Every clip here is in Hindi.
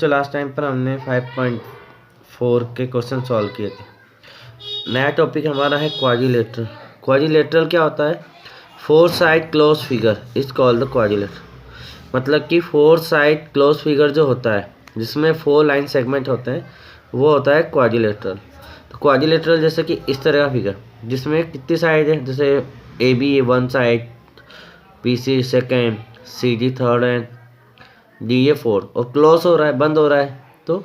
बच्चों लास्ट टाइम पर हमने 5.4 के क्वेश्चन सॉल्व किए थे। नया टॉपिक हमारा है क्वाड्रिलेटरल। क्वाड्रिलेटरल क्या होता है? Four side close figure is called the quadrilateral. मतलब कि फोर साइड क्लोज फिगर जो होता है जिसमें 4 लाइन सेगमेंट होते हैं वो होता है क्वाड्रिलेटरल। तो क्वाड्रिलेटरल जैसे कि इस तरह का फिगर जिसमें कितनी साइड है, जैसे A B 1 side, B C second, C D third and D A 4 और क्लोज हो रहा है, बंद हो रहा है, तो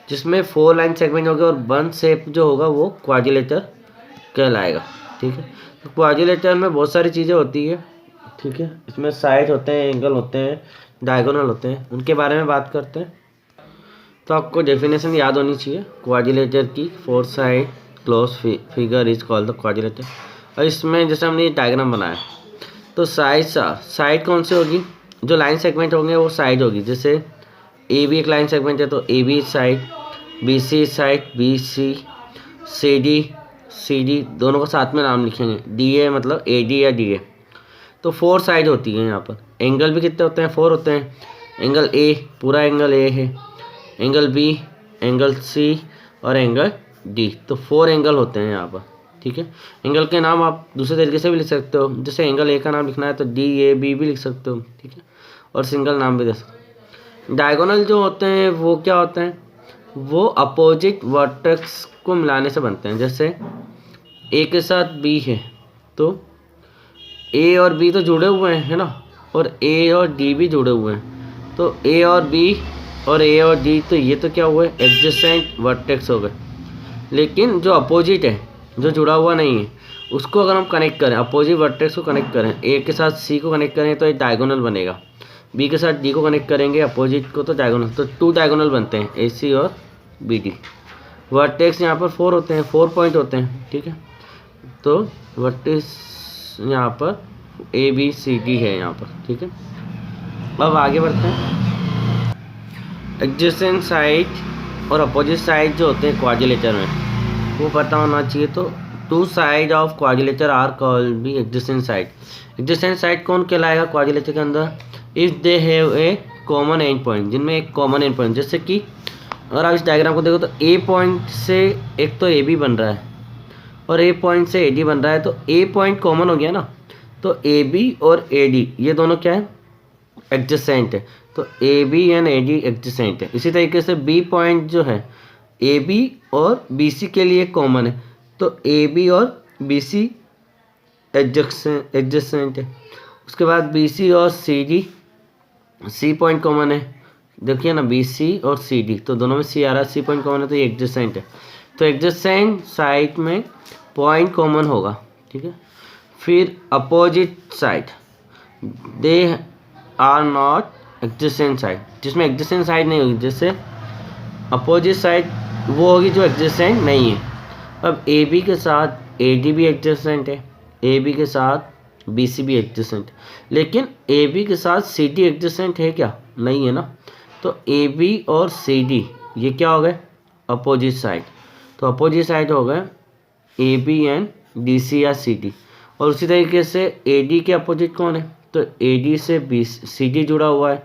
जिसमें 4 लाइन सेगमेंट होगा और बंद शेप जो होगा वो क्वाड्रिलेटर कहलाएगा। ठीक है, तो क्वाड्रिलेटर में बहुत सारी चीज़ें होती है। ठीक है, इसमें साइड होते हैं, एंगल होते हैं, डायगोनल होते हैं, उनके बारे में बात करते हैं। तो आपको डेफिनेशन याद होनी चाहिए क्वाड्रिलेटर की। Four side close figure is called the quadrilateral. और इसमें जैसे हमने ये डायग्राम बनाया तो साइड कौन सी होगी? जो लाइन सेगमेंट होंगे वो साइड होगी। जैसे ए बी एक लाइन सेगमेंट है तो A B side, B C side, B C D दोनों को साथ में नाम लिखेंगे। डी ए मतलब ए डी या डी ए। तो 4 साइड होती है यहाँ पर। एंगल भी कितने होते हैं? 4 होते हैं। एंगल ए, पूरा एंगल ए है, एंगल बी, एंगल सी और एंगल डी। तो 4 एंगल होते हैं यहाँ पर। ठीक है, एंगल के नाम आप दूसरे तरीके से भी लिख सकते हो। जैसे एंगल ए का नाम लिखना है तो डी ए बी भी लिख सकते हो। ठीक है, और सिंगल नाम भी दे सकते हो। डायगोनल जो होते हैं वो क्या होते हैं? वो अपोजिट वर्टेक्स को मिलाने से बनते हैं। जैसे ए के साथ बी है तो ए और बी तो जुड़े हुए हैं, है ना, और ए और डी भी जुड़े हुए हैं। तो ए और बी और ए और डी, तो ये तो क्या हुए? एडजेसेंट वर्टेक्स हो गए। लेकिन जो अपोजिट है, जो जुड़ा हुआ नहीं है, उसको अगर हम कनेक्ट करें, अपोजिट वर्टेक्स को कनेक्ट करें, ए के साथ सी को कनेक्ट करें तो एक डायगोनल बनेगा। बी के साथ डी को कनेक्ट करेंगे अपोजिट को तो डायगोनल, तो 2 डायगोनल बनते हैं, ए सी और बी डी। वर्टेक्स यहाँ पर 4 होते हैं, 4 पॉइंट होते हैं। ठीक है, तो वर्टेक्स यहाँ पर ए बी सी डी है यहाँ पर। ठीक है, अब आगे बढ़ते हैं। एडजेसेंट साइड और अपोजिट साइड जो होते हैं क्वाड्रिलेटर में वो पता होना चाहिए। तो 2 side of quadrilateral are called be adjacent side. Adjacent side कौन कहलाएगा क्वाड्रिलेटर के अंदर? If they have a common end point, जिनमें एक कॉमन एंड पॉइंट, जैसे कि अगर आप इस डायग्राम को देखो तो ए पॉइंट से एक तो ए बी बन रहा है और ए पॉइंट से ए डी बन रहा है, तो ए पॉइंट कॉमन हो गया ना, तो ए बी और ए डी ये दोनों क्या है? एडजेसेंट है। तो A B and A D adjacent है। इसी तरीके से बी पॉइंट जो है ए बी और बी सी के लिए कॉमन है, तो ए बी और बी सी एडजेसेंट है। उसके बाद बी सी और C D, C point common है, देखिए ना, बी सी और सी डी, तो दोनों में सी आ रहा है, सी पॉइंट कॉमन है, तो ये एडजेसेंट है। तो एडजेसेंट साइड में पॉइंट कॉमन होगा। ठीक है, फिर opposite side, they are not adjacent side, जिसमें एडजेसेंट साइड नहीं होगी। जैसे अपोजिट साइड वो होगी जो एडजेसेंट नहीं है। अब ए बी के साथ ए डी भी एडजेसेंट है, ए बी के साथ बी सी भी एडजेसेंट, लेकिन ए बी के साथ सी डी एडजेसेंट है क्या? नहीं है ना। तो ए बी और सी डी ये क्या हो गए? Opposite side. तो अपोजिट साइड हो गए A B and D C या सी डी। और उसी तरीके से ए डी के अपोजिट कौन है? तो ए डी से बी सी डी जुड़ा हुआ है,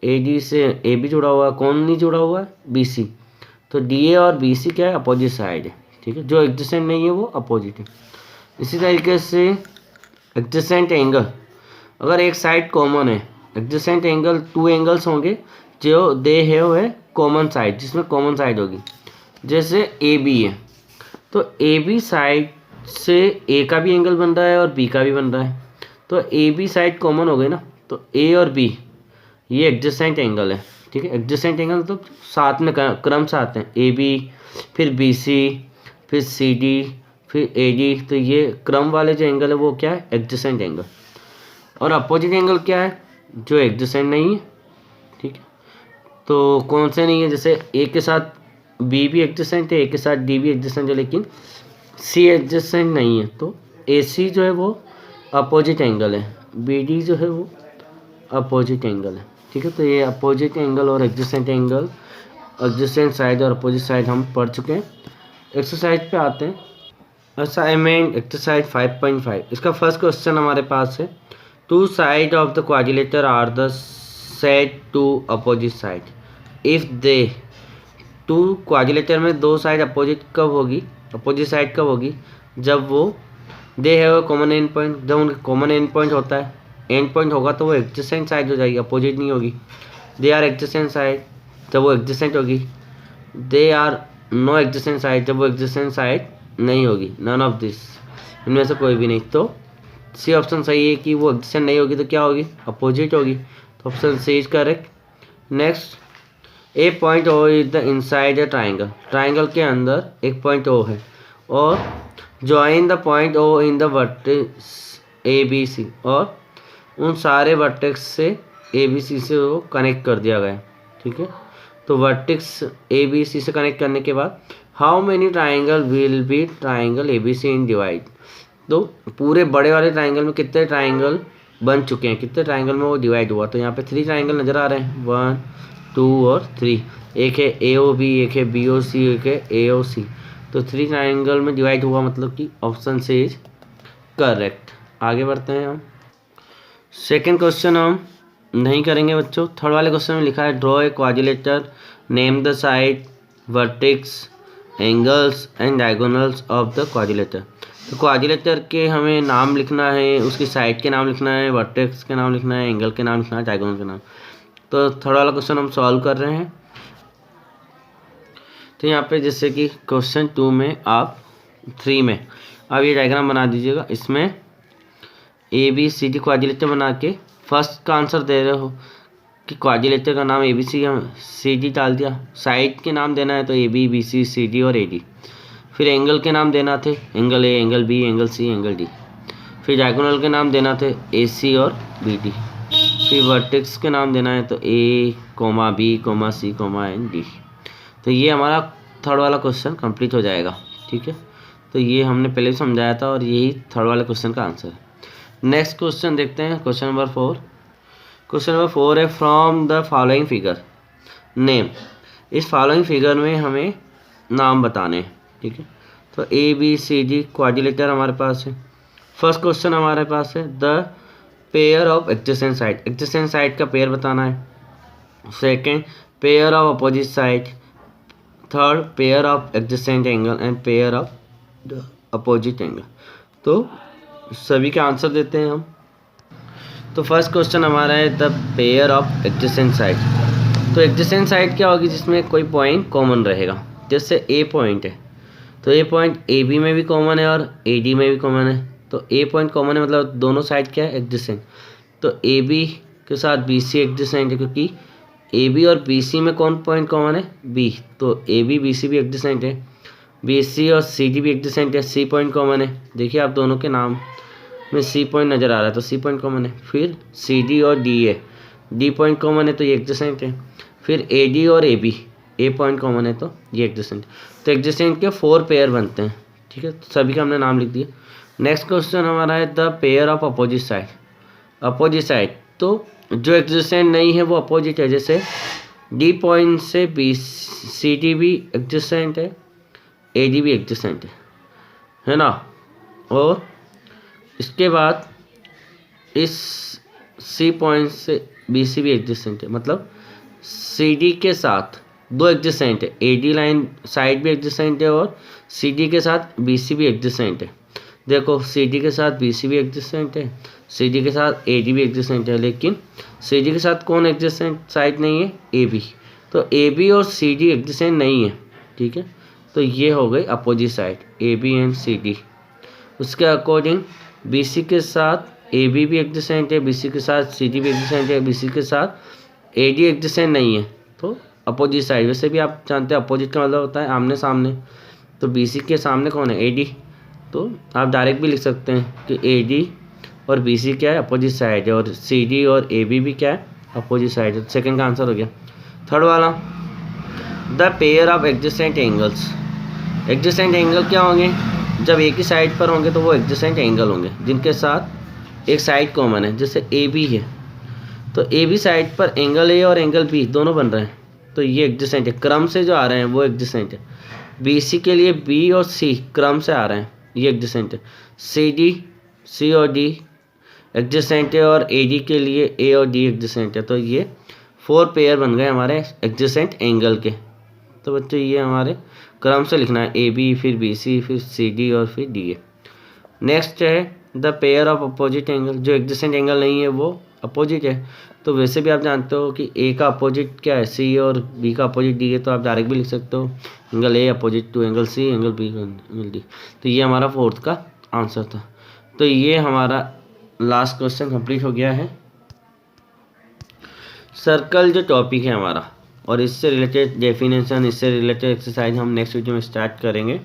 ए डी से ए बी जुड़ा हुआ है, कौन नहीं जुड़ा हुआ है? B C. तो डी ए और बी सी क्या है? अपोजिट साइड है। ठीक है, जो एडजेसेंट नहीं है वो अपोजिट है। इसी तरीके से एडजेसेंट एंगल, अगर एक साइड कॉमन है, एडजेसेंट एंगल 2 एंगल्स होंगे जो दे हैव है कॉमन साइड, जिसमें कॉमन साइड होगी। जैसे ए बी है तो ए बी साइड से ए का भी एंगल बन रहा है और बी का भी बन रहा है, तो ए बी साइड कॉमन हो गई ना, तो ए और बी ये एडजेसेंट एंगल है। ठीक है, एडजेसेंट एंगल मतलब साथ में क्रम से आते हैं, ए बी फिर बी सी फिर सी डी फिर ए डी, तो ये क्रम वाले जो एंगल है वो क्या है? Adjacent angle. और अपोजिट एंगल क्या है? जो एडजेसेंट नहीं है। ठीक है, तो कौन से नहीं है? जैसे ए के साथ बी भी एडजेसेंट है, ए के साथ डी भी एडजेसेंट है, लेकिन सी एडजेसेंट नहीं है, तो ए सी जो है वो अपोजिट एंगल है, बी डी जो है वो अपोजिट एंगल है। ठीक है, तो ये अपोजिट एंगल और एडजेसेंट एंगल, एडजेसेंट साइड और अपोजिट साइड हम पढ़ चुके हैं। एक्सरसाइज पे आते हैं। असाइनमेंट एक्सरसाइज 5.5, इसका फर्स्ट क्वेश्चन हमारे पास है। 2 side of the quadrilateral are the set to opposite side. If they to quadrilateral में दो साइड अपोजिट कब होगी, अपोजिट साइड कब होगी, जब वो दे है कॉमन एंड पॉइंट, जब उनका कॉमन एंड पॉइंट होता है, एंड पॉइंट होगा तो वो एडजेसेंट साइड हो जाएगी, अपोजिट नहीं होगी। दे आर एडजेसेंट साइड जब वो एडजेसेंट होगी, they are no adjacent side जब वो एडजेसेंट साइड नहीं होगी, नन ऑफ दिस, इनमें से कोई भी नहीं। तो सी ऑप्शन सही है कि वो एडजेसेंट नहीं होगी तो क्या होगी, अपोजिट होगी। तो option C is correct. Next, a point O is the inside a triangle, triangle के अंदर एक पॉइंट ओ है और join the point O in the vertex A B C, और उन सारे वर्टेक्स से ए बी सी से वो कनेक्ट कर दिया गया, ठीक है। तो वर्टेक्स ए बी सी से कनेक्ट करने के बाद how many triangle will be triangle A B C in divide, तो पूरे बड़े वाले ट्राइंगल में कितने ट्राइंगल बन चुके हैं, कितने ट्राइंगल में वो डिवाइड हुआ। तो यहाँ पे 3 ट्राइंगल नज़र आ रहे हैं, 1 2 और 3, एक है ए ओ बी, एक है बी ओ सी, एक है ए ओ सी। तो 3 ट्राइंगल में डिवाइड हुआ, मतलब कि ऑप्शन से इज करेक्ट। आगे बढ़ते हैं हम। सेकेंड क्वेश्चन हम नहीं करेंगे बच्चों। थर्ड वाले क्वेश्चन में लिखा है draw a quadrilateral, name the side, vertex, angles and diagonals of the quadrilateral. तो क्वाड्रिलेटर के हमें नाम लिखना है, उसकी साइड के नाम लिखना है, वर्टेक्स के नाम लिखना है, एंगल के नाम लिखना है, डायगोनल के नाम। तो थर्ड वाला क्वेश्चन हम सॉल्व कर रहे हैं। तो यहाँ पे जैसे कि क्वेश्चन 2 में आप 3 में आप ये डायग्राम बना दीजिएगा, इसमें A B C D quadrilateral बना के फर्स्ट का आंसर दे रहे हो कि क्वाड्रिलेटर का नाम ए बी सी डी डाल दिया, साइड के नाम देना है तो A B B C C D और ए डी, फिर एंगल के नाम देना थे, angle A, angle B, angle C, angle D, फिर डायगोनल के नाम देना थे ए सी और बी डी, फिर वर्टेक्स के नाम देना है तो A comma B comma C comma and D. तो ये हमारा थर्ड वाला क्वेश्चन कंप्लीट हो जाएगा, ठीक है। तो ये हमने पहले भी समझाया था और यही थर्ड वाले क्वेश्चन का आंसर है। नेक्स्ट क्वेश्चन देखते हैं, क्वेश्चन नंबर 4। क्वेश्चन नंबर 4 है from the following figure name, इस फॉलोइंग फिगर में हमें नाम बताने हैं, ठीक है। तो A B C D quadrilateral हमारे पास है। फर्स्ट क्वेश्चन हमारे पास है the pair of adjacent side, adjacent side का पेयर बताना है। Second, pair of opposite side. Third, pair of adjacent angle and pair of the opposite angle. तो सभी के आंसर देते हैं हम। तो फर्स्ट क्वेश्चन हमारा है the pair of adjacent side. तो एडजेसेंट साइड क्या होगी, जिसमें कोई पॉइंट कॉमन रहेगा। जैसे ए पॉइंट है तो ए पॉइंट ए बी में भी कॉमन है और ए डी में भी कॉमन है। तो ए पॉइंट कॉमन है मतलब दोनों साइड क्या है, एडजेसेंट। तो ए बी के साथ बी सी एडजेसेंट है, क्योंकि ए बी और बी सी में कौन पॉइंट कॉमन है, बी। तो ए बी बी सी भी एडजेसेंट है, बी सी और सी डी भी एडजेसेंट है, सी पॉइंट कॉमन है। देखिए आप दोनों के नाम में सी पॉइंट नज़र आ रहा है तो सी पॉइंट कॉमन है। फिर सी डी और डी है, डी पॉइंट कॉमन है तो ये एडजेसेंट है। फिर ए डी और A B, A point common है तो ये एडजेसेंट। तो एडजेसेंट के 4 पेयर बनते हैं, ठीक है। तो सभी का हमने नाम लिख दिया। नेक्स्ट क्वेश्चन हमारा है the pair of opposite side. Opposite side तो जो एडजेसेंट नहीं है वो अपोजिट है। जैसे डी पॉइंट से बी सी डी भी एडजेसेंट है, ए डी भी एडजेसेंट है ना। और इसके बाद इस सी पॉइंट से बी सी भी एडजेसेंट है, मतलब सी डी के साथ 2 एडजेसेंट है, ए डी लाइन साइड भी एडजेसेंट है और सी डी के साथ बी सी भी एडजेसेंट है। देखो सी डी के साथ बी सी भी एडजेसेंट है, सी डी के साथ ए डी भी एडजेसेंट है, लेकिन सी डी के साथ कौन एडजेसेंट साइड नहीं है, ए बी। तो ए बी और सी डी एडजेसेंट नहीं है, ठीक है। तो ये हो गई opposite side, A B and C D. उसके अकॉर्डिंग बी सी के साथ ए बी भी एडजेसेंट है, बी सी के साथ सी डी भी एडजेसेंट है, बी सी के साथ ए डी एडजेसेंट नहीं है, तो अपोजिट साइड। वैसे भी आप जानते हैं अपोजिट का मतलब होता है आमने सामने। तो बी सी के सामने कौन है, ए डी। तो आप डायरेक्ट भी लिख सकते हैं कि ए डी और बी सी क्या है, अपोजिट साइड है, और सी डी और ए बी भी क्या है, अपोजिट साइड है। सेकेंड का आंसर हो गया। थर्ड वाला the pair of adjacent angles. Adjacent angle क्या होंगे, जब एक ही साइड पर होंगे तो वो एडजेसेंट एंगल होंगे जिनके साथ एक साइड कॉमन है। जैसे ए बी है तो ए बी साइड पर एंगल ए और एंगल बी दोनों बन रहे हैं, तो ये एडजेसेंट है। क्रम से जो आ रहे हैं वो एडजेसेंट है। बी सी के लिए बी और सी क्रम से आ रहे हैं, ये एडजेसेंट है। सी डी, सी और डी एडजेसेंट है और ए डी के लिए ए और डी एडजेसेंट है। तो ये 4 पेयर बन गए हमारे एडजेसेंट एंगल के। तो बच्चों ये हमारे क्रम से लिखना है, ए बी फिर बी सी फिर सी डी और फिर डी ए। नेक्स्ट है the pair of opposite angle, जो एडजेसेंट एंगल नहीं है वो अपोजिट है। तो वैसे भी आप जानते हो कि ए का अपोजिट क्या है, सी, और बी का अपोजिट डी है, तो आप डायरेक्ट भी लिख सकते हो angle A opposite to angle C, angle B angle D. तो ये हमारा फोर्थ का आंसर था। तो ये हमारा लास्ट क्वेश्चन कंप्लीट हो गया है। सर्कल जो टॉपिक है हमारा और इससे रिलेटेड डेफिनेशन, इससे रिलेटेड एक्सरसाइज हम नेक्स्ट वीडियो में स्टार्ट करेंगे।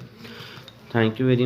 Thank you very much.